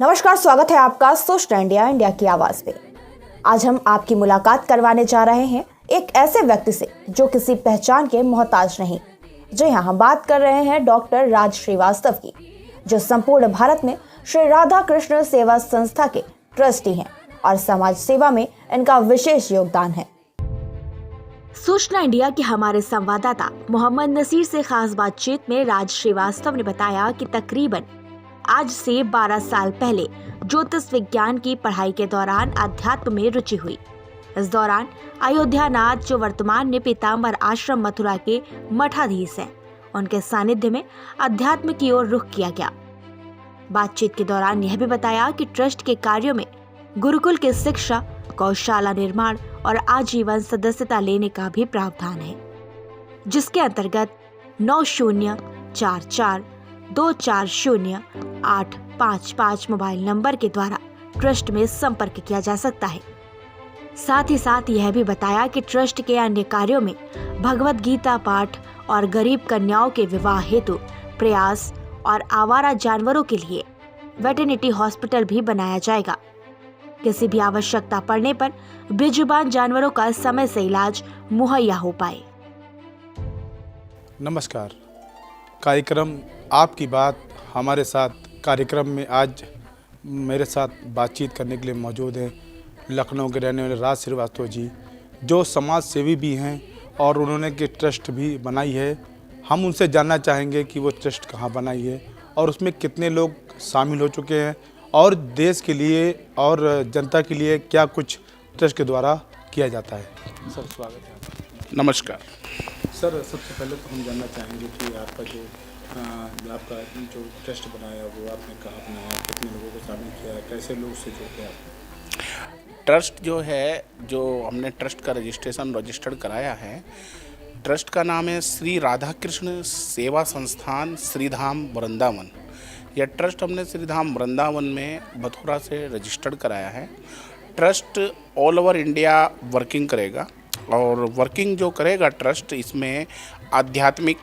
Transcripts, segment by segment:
नमस्कार, स्वागत है आपका सोशल इंडिया की आवाज पे। आज हम आपकी मुलाकात करवाने जा रहे हैं एक ऐसे व्यक्ति से जो किसी पहचान के मोहताज नहीं। जी हाँ, हम बात कर रहे हैं डॉक्टर राज श्रीवास्तव की, जो संपूर्ण भारत में श्री राधा कृष्ण सेवा संस्था के ट्रस्टी हैं और समाज सेवा में इनका विशेष योगदान है। सूचना इंडिया के हमारे संवाददाता मोहम्मद नसीर से खास बातचीत में राज श्रीवास्तव ने बताया कि तकरीबन आज से 12 साल पहले ज्योतिष विज्ञान की पढ़ाई के दौरान अध्यात्म में रुचि हुई। इस दौरान अयोध्यानाथ, जो वर्तमान में पीताम्बर आश्रम मथुरा के मठाधीश हैं, उनके सानिध्य में अध्यात्म की ओर रुख किया गया। बातचीत के दौरान यह भी बताया कि ट्रस्ट के कार्यों में गुरुकुल की शिक्षा, गौशाला निर्माण और आजीवन सदस्यता लेने का भी प्रावधान है, जिसके अंतर्गत 9044240855 मोबाइल नंबर के द्वारा ट्रस्ट में संपर्क किया जा सकता है। साथ ही साथ यह भी बताया कि ट्रस्ट के अन्य कार्यों में भगवत गीता पाठ और गरीब कन्याओं के विवाह हेतु प्रयास और आवारा जानवरों के लिए वेटरनिटी हॉस्पिटल भी बनाया जाएगा। किसी भी आवश्यकता पड़ने पर बेजुबान जानवरों का समय से इलाज मुहैया हो पाए। नमस्कार, कार्यक्रम आपकी बात हमारे साथ कार्यक्रम में आज मेरे साथ बातचीत करने के लिए मौजूद हैं लखनऊ के रहने वाले राज श्रीवास्तव जी, जो समाज सेवी भी हैं और उन्होंने के ट्रस्ट भी बनाई है। हम उनसे जानना चाहेंगे कि वो ट्रस्ट कहाँ बनाई है और उसमें कितने लोग शामिल हो चुके हैं और देश के लिए और जनता के लिए क्या कुछ ट्रस्ट के द्वारा किया जाता है। सर, स्वागत है आपका। नमस्कार सर, सबसे पहले तो हम जानना चाहेंगे कि आपका जो ट्रस्ट बनाया वो आपने कहाँ बनाया, कितने लोगों को शामिल किया, कैसे लोग से जुड़ते हैं? ट्रस्ट जो है, जो हमने ट्रस्ट का रजिस्टर्ड कराया है, ट्रस्ट का नाम है श्री राधा कृष्ण सेवा संस्थान श्रीधाम वृंदावन। यह ट्रस्ट हमने श्रीधाम वृंदावन में मथुरा से रजिस्टर्ड कराया है। Trust all over India working करेगा और वर्किंग जो करेगा ट्रस्ट, इसमें आध्यात्मिक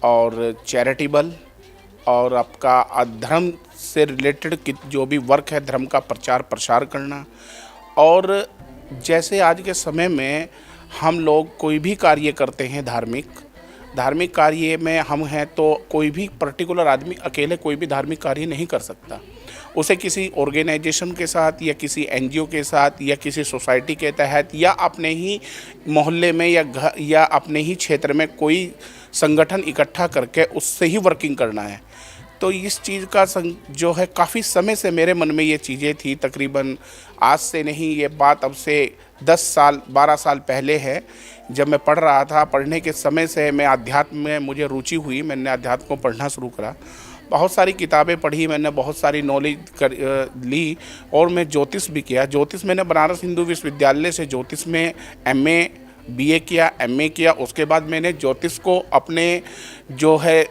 और चैरिटेबल और आपका धर्म से रिलेटेड जो भी वर्क है, धर्म का प्रचार प्रसार करना। और जैसे आज के समय में हम लोग कोई भी कार्य करते हैं धार्मिक कार्य में हम हैं, तो कोई भी पर्टिकुलर आदमी अकेले कोई भी धार्मिक कार्य नहीं कर सकता। उसे किसी ऑर्गेनाइजेशन के साथ या किसी एनजीओ के साथ या किसी सोसाइटी के तहत या अपने ही मोहल्ले में या अपने ही क्षेत्र में कोई संगठन इकट्ठा करके उससे ही वर्किंग करना है। तो इस चीज़ का जो है, काफ़ी समय से मेरे मन में ये चीज़ें थी। तकरीबन आज से नहीं, ये बात अब से 12 साल पहले है। जब मैं पढ़ रहा था, पढ़ने के समय से मैं अध्यात्म में मुझे रुचि हुई। मैंने अध्यात्म को पढ़ना शुरू करा, बहुत सारी किताबें पढ़ी, मैंने बहुत सारी नॉलेज ली और मैं ज्योतिष भी किया। ज्योतिष मैंने बनारस हिंदू विश्वविद्यालय से ज्योतिष में MA BA किया, MA किया। उसके बाद मैंने ज्योतिष को अपने जो है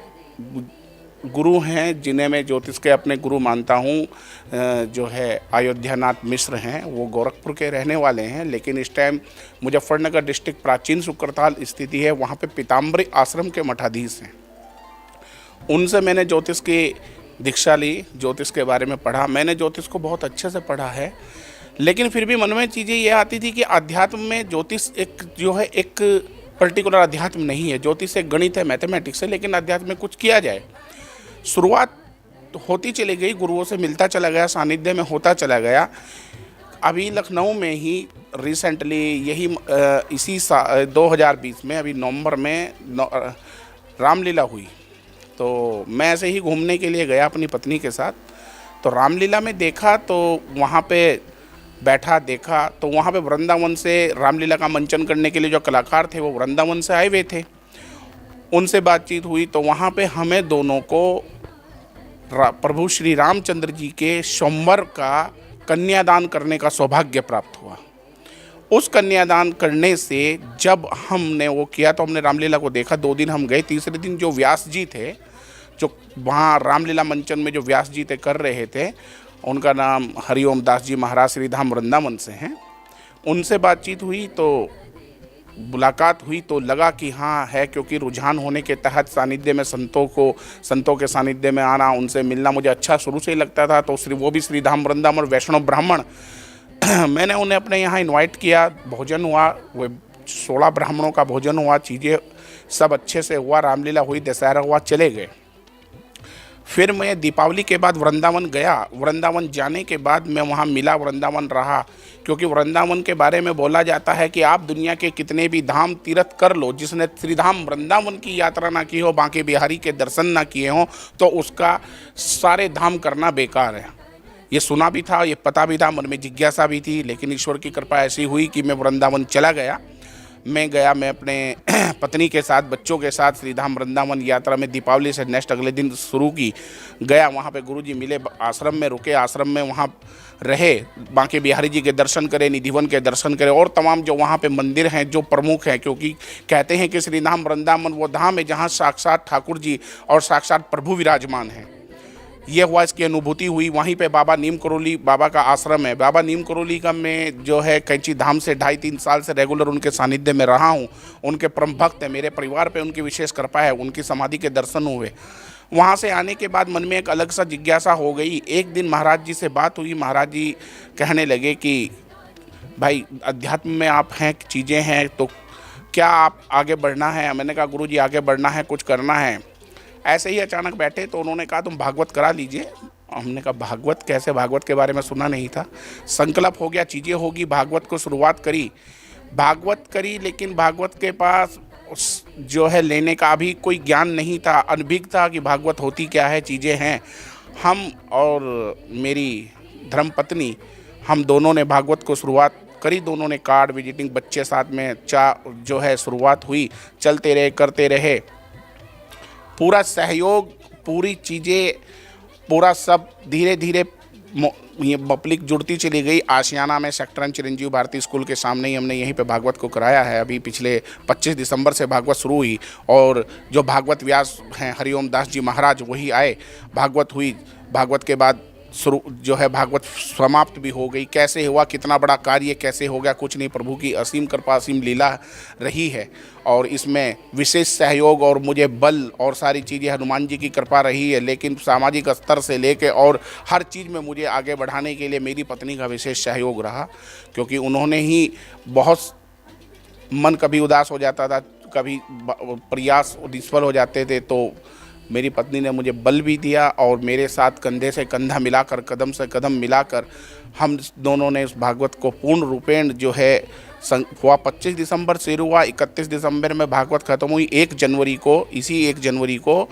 गुरु हैं, जिन्हें मैं ज्योतिष के अपने गुरु मानता हूँ, जो है अयोध्यानाथ मिश्र हैं। वो गोरखपुर के रहने वाले हैं, लेकिन इस टाइम मुजफ्फरनगर डिस्ट्रिक्ट प्राचीन सुकरताल स्थिति है, वहाँ पे पीताम्बरी आश्रम के मठाधीश हैं। उनसे मैंने ज्योतिष की दीक्षा ली, ज्योतिष के बारे में पढ़ा। मैंने ज्योतिष को बहुत अच्छे से पढ़ा है, लेकिन फिर भी मन में चीज़ें ये आती थी कि अध्यात्म में ज्योतिष एक जो है, एक पर्टिकुलर अध्यात्म नहीं है। ज्योतिष एक गणित है, मैथमेटिक्स है, लेकिन अध्यात्म में कुछ किया जाए। शुरुआत होती चली गई, गुरुओं से मिलता चला गया, सानिध्य में होता चला गया। अभी लखनऊ में ही रिसेंटली इसी 2020 में अभी नवंबर में रामलीला हुई। तो मैं ऐसे ही घूमने के लिए गया अपनी पत्नी के साथ। तो रामलीला में देखा, तो वहाँ पे बैठा देखा, तो वहाँ पे वृंदावन से रामलीला का मंचन करने के लिए जो कलाकार थे वो वृंदावन से आए हुए थे। उनसे बातचीत हुई तो वहाँ पे हमें दोनों को प्रभु श्री रामचंद्र जी के स्वयंवर का कन्यादान करने का सौभाग्य प्राप्त हुआ। उस कन्यादान करने से जब हमने वो किया तो हमने रामलीला को देखा। 2 दिन हम गए। तीसरे दिन जो व्यास जी थे, जो वहाँ रामलीला मंचन में जो व्यास जी थे कर रहे थे, उनका नाम हरिओम दास जी महाराज श्रीधाम वृंदावन से हैं। उनसे बातचीत हुई तो मुलाकात हुई तो लगा कि हाँ है, क्योंकि रुझान होने के तहत सानिध्य में संतों के सानिध्य में आना, उनसे मिलना मुझे अच्छा शुरू से ही लगता था। तो वो भी श्रीधाम वृंदावन वैष्णव ब्राह्मण मैंने उन्हें अपने यहाँ इनवाइट किया, भोजन हुआ, वो 16 ब्राह्मणों का भोजन हुआ, चीज़ें सब अच्छे से हुआ, रामलीला हुई, दशहरा हुआ, चले गए। फिर मैं दीपावली के बाद वृंदावन गया। वृंदावन जाने के बाद मैं वहाँ मिला, वृंदावन रहा, क्योंकि वृंदावन के बारे में बोला जाता है कि आप दुनिया के कितने भी धाम तीर्थ कर लो, जिसने श्रीधाम वृंदावन की यात्रा ना की हो, बांके बिहारी के दर्शन ना किए हों, तो उसका सारे धाम करना बेकार है। ये सुना भी था, ये पता भी था, मन में जिज्ञासा भी थी, लेकिन ईश्वर की कृपा ऐसी हुई कि मैं वृंदावन चला गया। मैं अपने पत्नी के साथ, बच्चों के साथ श्रीधाम वृंदावन यात्रा में दीपावली से नेक्स्ट अगले दिन शुरू की। गया, वहाँ पे गुरुजी मिले, आश्रम में रुके, आश्रम में वहाँ रहे, बांके बिहारी जी के दर्शन करे, निधिवन के दर्शन करे, और तमाम जो वहाँ पे मंदिर हैं जो प्रमुख हैं, क्योंकि कहते हैं कि श्रीधाम वृंदावन वो धाम है जहाँ साक्षात ठाकुर जी और साक्षात प्रभु विराजमान हैं। ये हुआ, इसकी अनुभूति हुई। वहीं पे बाबा नीम करोली बाबा का आश्रम है। बाबा नीम करोली का मैं जो है कैंची धाम से 2.5-3 साल से रेगुलर उनके सानिध्य में रहा हूँ। उनके परम भक्त हैं, मेरे परिवार पे उनकी विशेष कृपा है, उनकी समाधि के दर्शन हुए। वहाँ से आने के बाद मन में एक अलग सा जिज्ञासा हो गई। एक दिन महाराज जी से बात हुई, महाराज जी कहने लगे कि भाई अध्यात्म में आप हैं, चीज़ें हैं, तो क्या आप आगे बढ़ना है? मैंने कहा गुरुजी आगे बढ़ना है, कुछ करना है। ऐसे ही अचानक बैठे तो उन्होंने कहा तुम भागवत करा लीजिए। हमने कहा भागवत कैसे? भागवत के बारे में सुना नहीं था। संकल्प हो गया, चीज़ें होगी, भागवत को शुरुआत करी, लेकिन भागवत के पास जो है लेने का अभी कोई ज्ञान नहीं था, अनभिज्ञ था कि भागवत होती क्या है, चीज़ें हैं। हम और मेरी धर्मपत्नी, हम दोनों ने भागवत को शुरुआत करी, दोनों ने कार्ड विजिटिंग, बच्चे साथ में जो है शुरुआत हुई, चलते रहे, करते रहे, पूरा सहयोग, पूरी चीज़ें, पूरा सब धीरे धीरे ये पब्लिक जुड़ती चली गई। आशियाना में सेक्टर चिरंजीव भारती स्कूल के सामने ही हमने यहीं पे भागवत को कराया है। अभी पिछले 25 दिसंबर से भागवत शुरू हुई, और जो भागवत व्यास हैं हरिओम दास जी महाराज वही आए, भागवत हुई। भागवत के बाद शुरू जो है भागवत समाप्त भी हो गई। कैसे हुआ, कितना बड़ा कार्य कैसे हो गया, कुछ नहीं, प्रभु की असीम कृपा, असीम लीला रही है। और इसमें विशेष सहयोग और मुझे बल और सारी चीज़ें हनुमान जी की कृपा रही है। लेकिन सामाजिक स्तर से लेके और हर चीज़ में मुझे आगे बढ़ाने के लिए मेरी पत्नी का विशेष सहयोग रहा, क्योंकि उन्होंने ही बहुत, मन कभी उदास हो जाता था, कभी प्रयास निष्फल हो जाते थे, तो मेरी पत्नी ने मुझे बल भी दिया और मेरे साथ कंधे से कंधा मिलाकर, कदम से कदम मिलाकर हम दोनों ने इस भागवत को पूर्ण रूपेण जो है हुआ। 25 दिसंबर से हुआ, 31 दिसंबर में भागवत खत्म हुई। 1 जनवरी को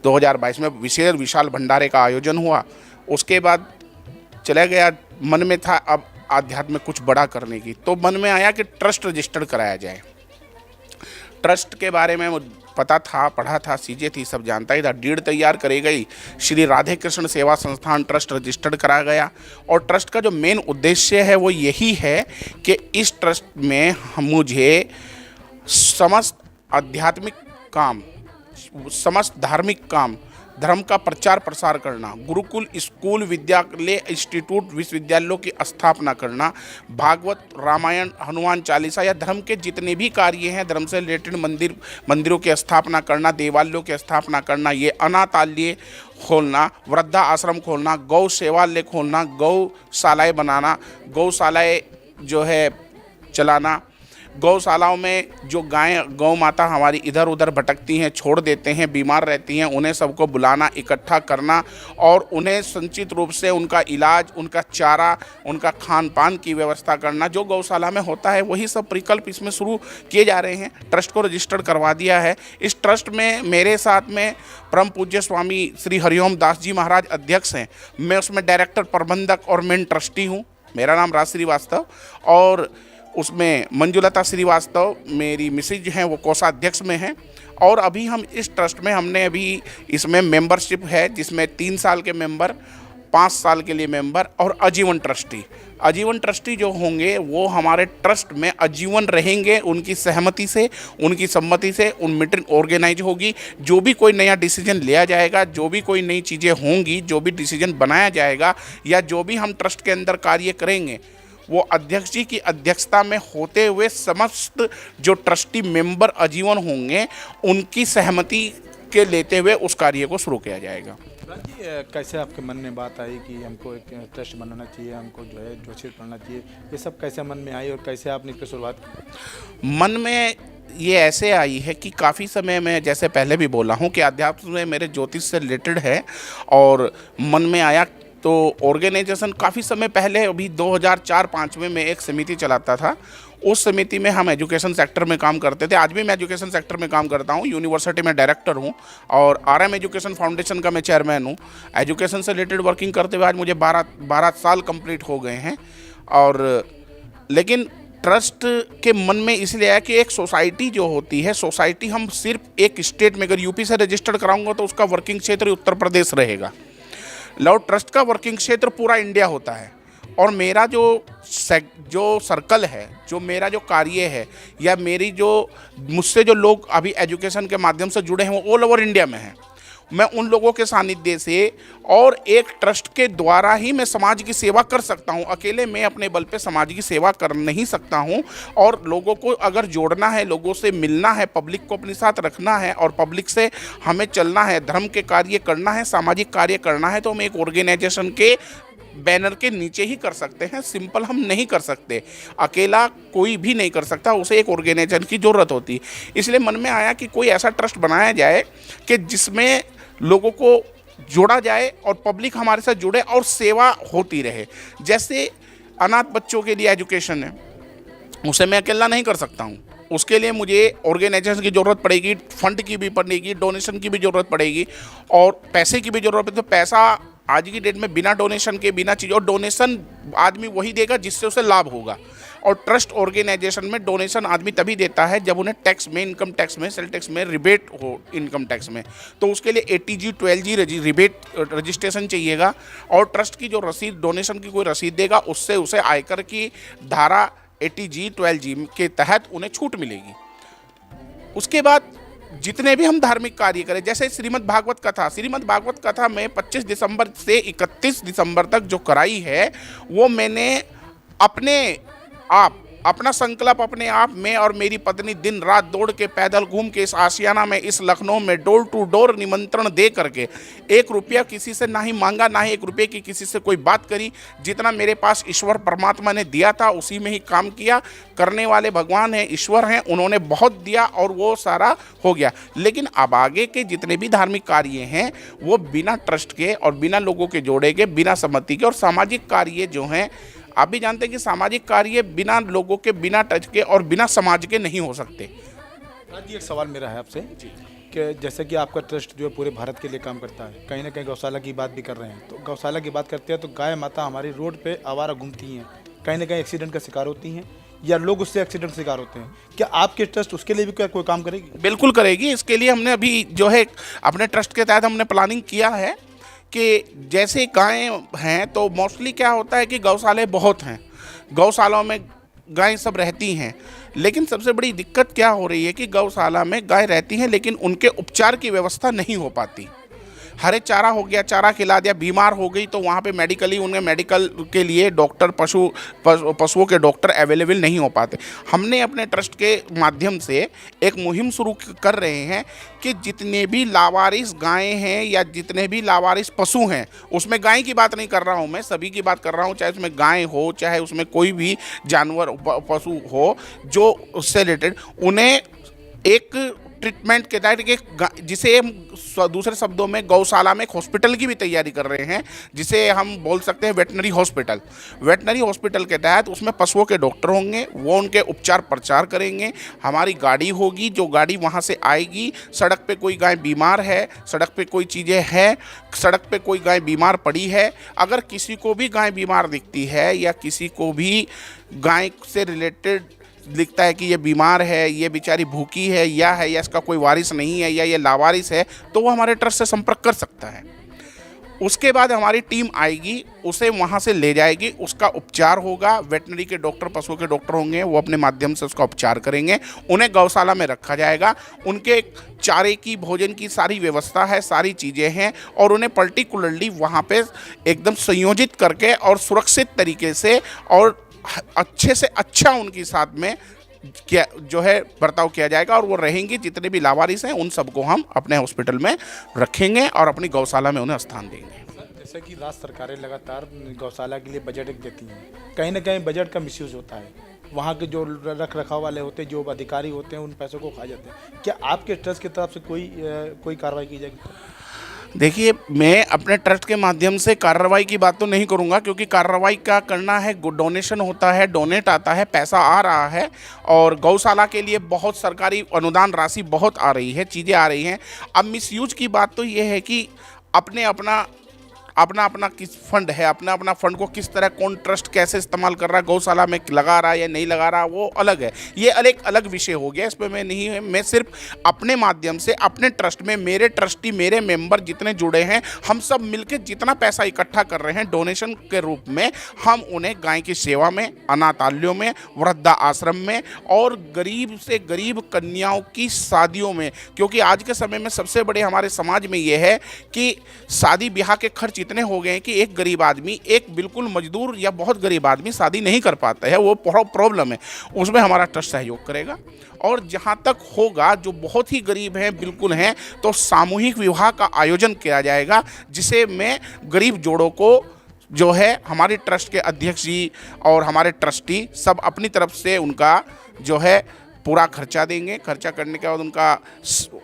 2022 में विशाल भंडारे का आयोजन हुआ। उसके बाद चला गया, मन में था अब आध्यात्म में कुछ बड़ा करने की, तो मन में आया कि ट्रस्ट रजिस्टर्ड कराया जाए। ट्रस्ट के बारे में पता था, पढ़ा था, चीज़ें थी, सब जानता ही था। डीड तैयार करी गई, श्री राधे कृष्ण सेवा संस्थान ट्रस्ट रजिस्टर्ड कराया गया। और ट्रस्ट का जो मेन उद्देश्य है वो यही है कि इस ट्रस्ट में मुझे समस्त आध्यात्मिक काम, समस्त धार्मिक काम, धर्म का प्रचार प्रसार करना, गुरुकुल, स्कूल, विद्यालय, इंस्टीट्यूट, विश्वविद्यालयों की स्थापना करना, भागवत, रामायण, हनुमान चालीसा या धर्म के जितने भी कार्य हैं, धर्म से रिलेटेड मंदिरों की स्थापना करना, देवालयों की स्थापना करना, ये अनाथालय खोलना, वृद्धा आश्रम खोलना, गौ सेवालय खोलना, गौशालाएँ बनाना, गौशालाएँ जो है चलाना, गौशालाओं में जो गायें, गौ माता हमारी इधर उधर भटकती हैं, छोड़ देते हैं, बीमार रहती हैं, उन्हें सबको बुलाना, इकट्ठा करना और उन्हें संचित रूप से उनका इलाज, उनका चारा, उनका खान पान की व्यवस्था करना, जो गौशाला में होता है वही सब प्रकल्प इसमें शुरू किए जा रहे हैं। ट्रस्ट को रजिस्टर्ड करवा दिया है। इस ट्रस्ट में मेरे साथ में परम पूज्य स्वामी श्री हरिओम दास जी महाराज अध्यक्ष हैं। मैं उसमें डायरेक्टर, प्रबंधक और मेन ट्रस्टी हूँ। मेरा नाम राज श्रीवास्तव, और उसमें मंजुलता श्रीवास्तव मेरी मिसेज हैं, वो कोषाध्यक्ष में हैं। और अभी हम इस ट्रस्ट में, हमने अभी इसमें मेंबरशिप है, जिसमें 3 साल के मेंबर, 5 साल के लिए मेंबर और आजीवन ट्रस्टी। आजीवन ट्रस्टी जो होंगे वो हमारे ट्रस्ट में आजीवन रहेंगे। उनकी सहमति से, उनकी सम्मति से उन मीटिंग ऑर्गेनाइज होगी। जो भी कोई नया डिसीजन लिया जाएगा, जो भी कोई नई चीज़ें होंगी, जो भी डिसीजन बनाया जाएगा या जो भी हम ट्रस्ट के अंदर कार्य करेंगे, वो अध्यक्ष जी की अध्यक्षता में होते हुए समस्त जो ट्रस्टी मेंबर आजीवन होंगे उनकी सहमति के लेते हुए उस कार्य को शुरू किया जाएगा। जी, कैसे आपके मन में बात आई कि हमको एक ट्रस्ट बनाना चाहिए, हमको जो है घोषित करना चाहिए, ये सब कैसे मन में आई और कैसे आपने इसकी शुरुआत की? मन में ये ऐसे आई है कि काफ़ी समय में, जैसे पहले भी बोला हूँ कि अध्यात्म में मेरे ज्योतिष से रिलेटेड है और मन में आया तो ऑर्गेनाइजेशन काफ़ी समय पहले, अभी 2004-05 में मैं एक समिति चलाता था। उस समिति में हम एजुकेशन सेक्टर में काम करते थे। आज भी मैं एजुकेशन सेक्टर में काम करता हूँ, यूनिवर्सिटी में डायरेक्टर हूँ और RM एजुकेशन फाउंडेशन का मैं चेयरमैन हूँ। एजुकेशन से रिलेटेड वर्किंग करते हुए आज मुझे 12 साल कंप्लीट हो गए हैं। और लेकिन ट्रस्ट के मन में इसलिए आया कि एक सोसाइटी जो होती है, सोसाइटी हम सिर्फ एक स्टेट में, अगर यूपी से रजिस्टर्ड कराऊंगा तो उसका वर्किंग क्षेत्र उत्तर प्रदेश रहेगा। लव ट्रस्ट का वर्किंग क्षेत्र पूरा इंडिया होता है और मेरा जो सर्कल है, जो मेरा जो कार्य है या मेरी जो मुझसे जो लोग अभी एजुकेशन के माध्यम से जुड़े हैं वो ऑल ओवर इंडिया में हैं। मैं उन लोगों के सानिध्य से और एक ट्रस्ट के द्वारा ही मैं समाज की सेवा कर सकता हूं। अकेले मैं अपने बल पे समाज की सेवा कर नहीं सकता हूं और लोगों को अगर जोड़ना है, लोगों से मिलना है, पब्लिक को अपने साथ रखना है और पब्लिक से हमें चलना है, धर्म के कार्य करना है, सामाजिक कार्य करना है, तो हम एक ऑर्गेनाइजेशन के बैनर के नीचे ही कर सकते हैं। सिंपल हम नहीं कर सकते, अकेला कोई भी नहीं कर सकता, उसे एक ऑर्गेनाइजेशन की ज़रूरत होती है। इसलिए मन में आया कि कोई ऐसा ट्रस्ट बनाया जाए कि जिसमें लोगों को जोड़ा जाए और पब्लिक हमारे साथ जुड़े और सेवा होती रहे। जैसे अनाथ बच्चों के लिए एजुकेशन है, उसे मैं अकेला नहीं कर सकता हूँ, उसके लिए मुझे ऑर्गेनाइजेशन की ज़रूरत पड़ेगी, फंड की भी पड़ेगी, डोनेशन की भी ज़रूरत पड़ेगी और पैसे की भी ज़रूरत है। तो पैसा आज की डेट में बिना डोनेशन के, बिना चीज़, और डोनेशन आदमी वही देगा जिससे उसे लाभ होगा। और ट्रस्ट ऑर्गेनाइजेशन में डोनेशन आदमी तभी देता है जब उन्हें टैक्स में, इनकम टैक्स में, सेल टैक्स में रिबेट हो, इनकम टैक्स में। तो उसके लिए ATG 12G रिबेट रजिस्ट्रेशन चाहिएगा और ट्रस्ट की जो रसीद, डोनेशन की कोई रसीद देगा उससे उसे आयकर की धारा ATG 12G के तहत उन्हें छूट मिलेगी। उसके बाद जितने भी हम धार्मिक कार्य करें, जैसे श्रीमद् भागवत कथा में 25 दिसंबर से 31 दिसंबर तक जो कराई है वो मैंने अपना संकल्प अपने आप में और मेरी पत्नी दिन रात दौड़ के, पैदल घूम के, इस आशियाना में, इस लखनऊ में डोर टू डोर निमंत्रण दे करके 1 रुपया किसी से ना ही मांगा, ना ही 1 रुपये की किसी से कोई बात करी। जितना मेरे पास ईश्वर परमात्मा ने दिया था उसी में ही काम किया। करने वाले भगवान हैं, ईश्वर हैं, उन्होंने बहुत दिया और वो सारा हो गया। लेकिन अब आगे के जितने भी धार्मिक कार्य हैं वो बिना ट्रस्ट के और बिना लोगों के जोड़े के, बिना सहमति के, और सामाजिक कार्य जो हैं, आप भी जानते हैं कि सामाजिक कार्य बिना लोगों के, बिना टच के और बिना समाज के नहीं हो सकते। जी, एक सवाल मेरा है आपसे कि जैसे कि आपका ट्रस्ट जो है पूरे भारत के लिए काम करता है, कहीं ना कहीं गौशाला की बात भी कर रहे हैं, तो गौशाला की बात करते हैं तो गाय माता हमारी रोड पे आवारा घूमती हैं, कहीं ना कहीं एक्सीडेंट का शिकार होती हैं या लोग उससे एक्सीडेंट का शिकार होते हैं। क्या आपके ट्रस्ट उसके लिए भी क्या कोई काम करेगी? बिल्कुल करेगी। इसके लिए हमने अभी जो है अपने ट्रस्ट के तहत हमने प्लानिंग किया है कि जैसे गायें हैं तो मोस्टली क्या होता है कि गौशाले बहुत हैं, गौशालाओं में गायें सब रहती हैं, लेकिन सबसे बड़ी दिक्कत क्या हो रही है कि गौशाला में गाय रहती हैं लेकिन उनके उपचार की व्यवस्था नहीं हो पाती। हरे चारा हो गया, चारा खिला दिया, बीमार हो गई तो वहाँ पे मेडिकली उनमें मेडिकल के लिए डॉक्टर, पशुओं के डॉक्टर अवेलेबल नहीं हो पाते। हमने अपने ट्रस्ट के माध्यम से एक मुहिम शुरू कर रहे हैं कि जितने भी लावारिस गायें हैं या जितने भी लावारिस पशु हैं, उसमें गाय की बात नहीं कर रहा हूँ मैं, सभी की बात कर रहा हूँ, चाहे उसमें गाय हो, चाहे उसमें कोई भी जानवर पशु हो जो उससे रिलेटेड, उन्हें एक ट्रीटमेंट के तहत, जिसे हम दूसरे शब्दों में गौशाला में एक हॉस्पिटल की भी तैयारी कर रहे हैं, जिसे हम बोल सकते हैं वेटनरी हॉस्पिटल। वेटनरी हॉस्पिटल के तहत उसमें पशुओं के डॉक्टर होंगे, वो उनके उपचार प्रचार करेंगे। हमारी गाड़ी होगी, जो गाड़ी वहाँ से आएगी, सड़क पे कोई गाय बीमार है, सड़क पे कोई चीज़ें हैं, सड़क पे कोई गाय बीमार पड़ी है, अगर किसी को भी गाय बीमार दिखती है या किसी को भी गाय से रिलेटेड दिखता है कि ये बीमार है, ये बेचारी भूखी है या इसका कोई वारिस नहीं है या ये लावारिस है, तो वो हमारे ट्रस्ट से संपर्क कर सकता है। उसके बाद हमारी टीम आएगी, उसे वहाँ से ले जाएगी, उसका उपचार होगा। वेटनरी के डॉक्टर, पशुओं के डॉक्टर होंगे, वो अपने माध्यम से उसका उपचार करेंगे। उन्हें गौशाला में रखा जाएगा, उनके चारे की, भोजन की सारी व्यवस्था है, सारी चीज़ें हैं और उन्हें पर्टिकुलरली वहाँ पे एकदम संयोजित करके और सुरक्षित तरीके से और अच्छे से अच्छा उनके साथ में क्या जो है बर्ताव किया जाएगा, और वो रहेंगी। जितने भी लावारिस हैं उन सबको हम अपने हॉस्पिटल में रखेंगे और अपनी गौशाला में उन्हें स्थान देंगे। जैसे कि राज्य सरकारें लगातार गौशाला के लिए बजट एक देती हैं, कहीं ना कहीं बजट का मिसयूज होता है, वहाँ के जो रख रखाव वाले होते हैं, जो अधिकारी होते हैं, उन पैसों को खा जाते हैं। क्या आपके ट्रस्ट की तरफ से कोई कार्रवाई की जाएगी? देखिए, मैं अपने ट्रस्ट के माध्यम से कार्रवाई की बात तो नहीं करूंगा, क्योंकि कार्रवाई का करना है, डोनेशन होता है, डोनेट आता है, पैसा आ रहा है, और गौशाला के लिए बहुत सरकारी अनुदान राशि बहुत आ रही है, चीज़ें आ रही हैं। अब मिसयूज की बात तो ये है कि अपना किस फंड है, अपना फंड को किस तरह कौन ट्रस्ट कैसे इस्तेमाल कर रहा है, गौशाला में लगा रहा है या नहीं लगा रहा, वो अलग है। ये अलग विषय हो गया, इस पर मैं नहीं है। मैं सिर्फ अपने माध्यम से अपने ट्रस्ट में मेरे ट्रस्टी, मेरे मेंबर जितने जुड़े हैं, हम सब मिलकर जितना पैसा इकट्ठा कर रहे हैं डोनेशन के रूप में, हम उन्हें गाय की सेवा में, अनाथालयों में, वृद्धा आश्रम में और गरीब से गरीब कन्याओं की शादियों में, क्योंकि आज के समय में सबसे बड़े हमारे समाज में ये है कि शादी ब्याह के खर्च इतने हो गए हैं कि एक गरीब आदमी, एक बिल्कुल मजदूर या बहुत गरीब आदमी शादी नहीं कर पाता है, वो प्रॉब्लम है। उसमें हमारा ट्रस्ट सहयोग करेगा, और जहाँ तक होगा जो बहुत ही गरीब हैं, बिल्कुल हैं, तो सामूहिक विवाह का आयोजन किया जाएगा, जिसे मैं गरीब जोड़ों को जो है हमारे ट्रस्ट के अध्यक्ष जी और हमारे ट्रस्टी सब अपनी तरफ से उनका जो है पूरा खर्चा देंगे। खर्चा करने के बाद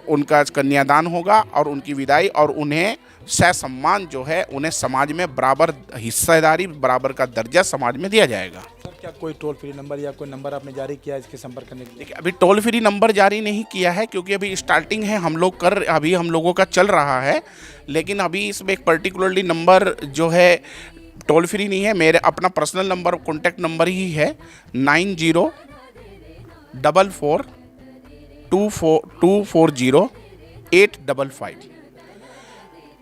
उनका कन्यादान होगा और उनकी विदाई, और उन्हें सम्मान जो है उन्हें समाज में बराबर हिस्सेदारी, बराबर का दर्जा समाज में दिया जाएगा। सर, क्या कोई टोल फ्री नंबर या कोई नंबर आपने जारी किया है इसके संपर्क करने के लिए? देखिए, अभी टोल फ्री नंबर जारी नहीं किया है, क्योंकि अभी स्टार्टिंग है, अभी हम लोगों का चल रहा है, लेकिन अभी इसमें एक पर्टिकुलरली नंबर जो है टोल फ्री नहीं है। मेरे अपना पर्सनल नंबर, कॉन्टैक्ट नंबर ही है 9044240855।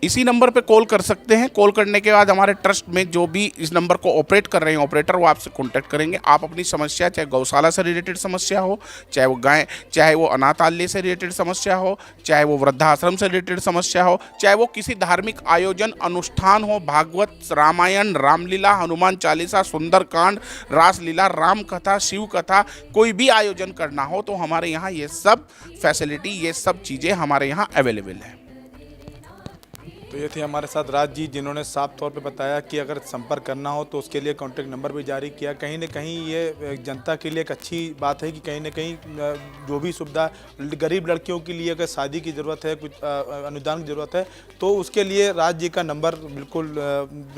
इसी नंबर पे कॉल कर सकते हैं। कॉल करने के बाद हमारे ट्रस्ट में जो भी इस नंबर को ऑपरेट कर रहे हैं ऑपरेटर, वो आपसे कांटेक्ट करेंगे। आप अपनी समस्या, चाहे गौशाला से रिलेटेड समस्या हो, चाहे वो गाय, चाहे वो अनाथालय से रिलेटेड समस्या हो, चाहे वो वृद्धाश्रम से रिलेटेड समस्या हो, चाहे वो किसी धार्मिक आयोजन अनुष्ठान हो, भागवत, रामायण, रामलीला, हनुमान चालीसा, सुंदरकांड, रासलीला, राम कथा, शिव कथा, कोई भी आयोजन करना हो, तो हमारे यहाँ ये सब फैसिलिटी, ये सब चीज़ें हमारे यहाँ अवेलेबल है। तो ये थे हमारे साथ राज जी, जिन्होंने साफ तौर पे बताया कि अगर संपर्क करना हो तो उसके लिए कॉन्टैक्ट नंबर भी जारी किया। कहीं ना कहीं ये जनता के लिए एक अच्छी बात है कि कहीं ना कहीं जो भी सुविधा गरीब लड़कियों के लिए अगर शादी की ज़रूरत है, कुछ अनुदान की ज़रूरत है, तो उसके लिए राज जी का नंबर बिल्कुल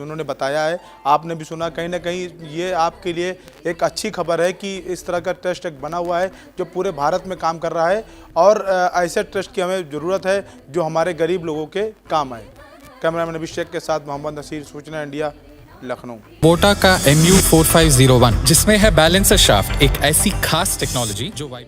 उन्होंने बताया है, आपने भी सुना। कहीं ना कहीं ये आपके लिए एक अच्छी खबर है कि इस तरह का ट्रस्ट एक बना हुआ है जो पूरे भारत में काम कर रहा है, और ऐसे ट्रस्ट की हमें ज़रूरत है जो हमारे गरीब लोगों के काम आए। कैमरामैन अभिषेक के साथ मोहम्मद नसीर, सूचना इंडिया, लखनऊ। बोटा का MU4501 जिसमें है बैलेंसर शाफ्ट, एक ऐसी खास टेक्नोलॉजी जो